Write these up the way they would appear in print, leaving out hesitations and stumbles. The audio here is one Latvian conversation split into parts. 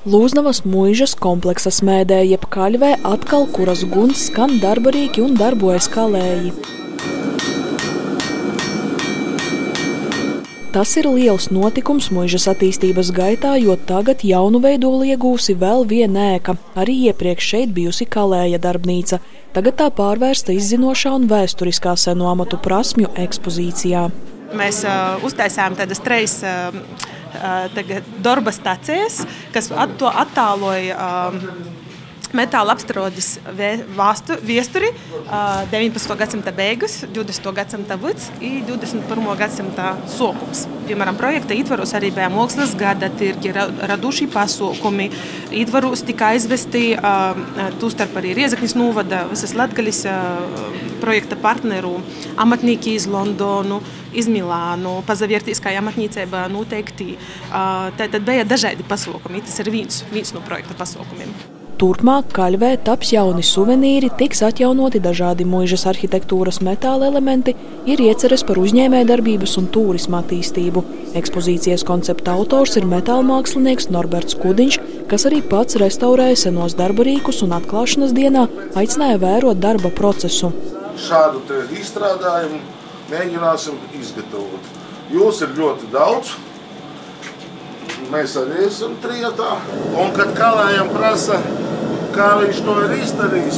Lūznavas muižas kompleksa smēdē jeb kaļvē atkal, kuras guns skan darbarīki un darbojas kalēji. Tas ir liels notikums muižas attīstības gaitā, jo tagad jaunu veidolu iegūsi vēl viena ēka. Arī iepriekš šeit bijusi kalēja darbnīca. Tagad tā pārvērsta izzinošā un vēsturiskā seno amatu prasmju ekspozīcijā. Mēs uztaisām tādas trejas darba stacijas, kas to attāloja metāla apstrādes vēsturi 19. gadsimta beigas, 20. gadsimta vidus un 21. gadsimta sākums. Piemēram, projekta ietvaros arī bija mākslas gada tirgi, raduši pasākumi. Ietvaros tika aizvesti tūstarp arī Riezeknis novada, visas Latgalis projekta partneru amatnieki iz Londonu, iz Milānu, pazaviertīskā amatniecībā noteikti. Tad bija dažādi pasākumi. Tas ir viens no projekta pasākumiem. Turpmāk kaļvē taps jauni suvenīri, tiks atjaunoti dažādi muižas arhitektūras metāla elementi, ir ieceres par uzņēmējdarbības un tūrisma attīstību. Ekspozīcijas koncepta autors ir metālmākslinieks Norberts Kudiņš, kas arī pats restaurēja senos darbarīkus un atklāšanas dienā aicināja vērot darba procesu. Šādu izstrādājumu mēģināsim izgatavot. Jūs ir ļoti daudz. Mēs arī esam trietā. Un, kad kalējam prasa, kā viņš to ir izdarījis,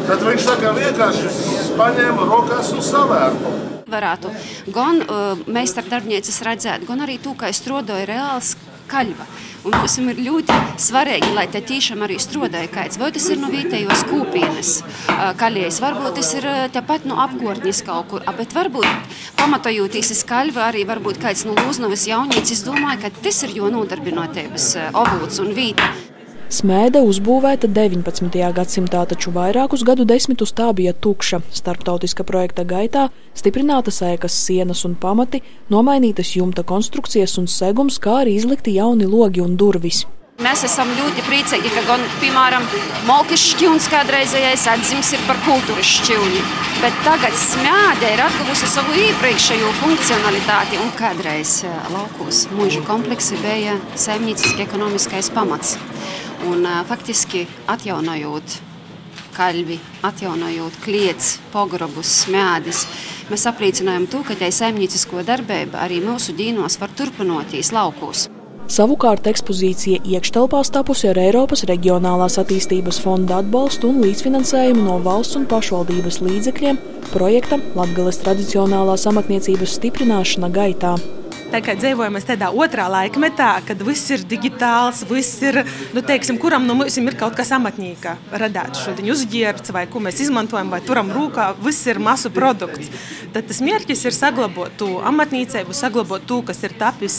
tad viņš saka, vienkārši paņēma rokās un savērtu. Varētu gan meistardarbnieces redzēt, gan arī to, ka strādāja reāls kaļva. Un mums ir ļoti svarīgi, lai te tiešām arī strādāja kāds. Vai tas ir no vietējos kūpienes kaļējas, varbūt tas ir tepat no apgorņas kaut kur, bet varbūt pamatojoties uz kaļvu arī varbūt kāds no Lūznavas jaunīcis, es domāju, ka tas ir jo nodarbinotības avots un vīta. Smēde uzbūvēta 19. gadsimtā, taču vairākus gadu desmitus tā bija tukša. Starptautiska projekta gaitā stiprinātas ēkas sienas un pamati, nomainītas jumta konstrukcijas un segums, kā arī izlikti jauni logi un durvis. Mēs esam ļoti priecīgi, ka gan, piemēram, Molkis šķiuns kādreizējais atzīmes ir par kultūras šķiuni, bet tagad smēde ir atguvusi savu iepriekšējo funkcionalitāti un kādreiz laukos muižu kompleksi bija saimnieciski ekonomiskais pamats. Un faktiski atjaunojot kaļvi, atjaunojot kliets, pogrobus, smēdis, mēs apliecinājam to, ka tai saimniecisko darbība arī mūsu dīnos var turpinoties laukos. Savukārt ekspozīcija iekštelpās tapusi ar Eiropas reģionālās attīstības fonda atbalstu un līdzfinansējumu no valsts un pašvaldības līdzekļiem projekta Latgales tradicionālās amatniecības stiprināšana gaitā. Tā kā dzīvojamies tādā otrā laikmetā, kad viss ir digitāls, viss ir, kuram no mums ir kaut kas amatnieka radāt šodien uzģērbts, vai ko mēs izmantojam, vai turam rūkā, viss ir masu produkts. Tad tas mērķis ir saglabot to amatniecību, saglabot to, kas ir tapis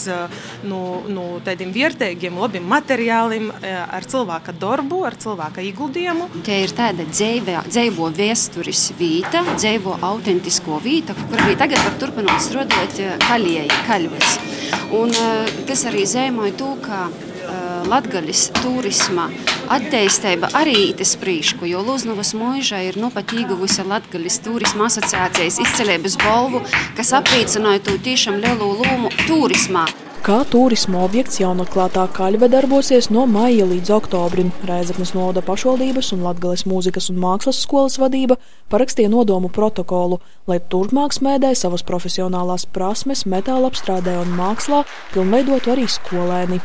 no tādiem vērtīgiem, labiem materiāliem, ar cilvēka darbu, ar cilvēka ieguldījumu. Te ir tāda dzīvo vēsturis vīta, dzīvo autentisko vīta, kur arī tagad var turpināt strādāt kaļvē. Un tas arī zīmoja to, ka Latgalis turisma attīstība arī itis prīšku, jo Lūznavas muiža ir pat ieguvusi Latgalis turisma asociācijas izcelības balvu, kas apliecināja to tiešām lielu lomu turismā. Kā turisma objekts jaunatklātā kaļve darbosies no maija līdz oktobrim. Rēzeknes novada pašvaldības un Latgales mūzikas un mākslas skolas vadība parakstīja nodomu protokolu, lai turpmāk smēdē savas profesionālās prasmes metāla apstrādē un mākslā pilnveidotu arī skolēni.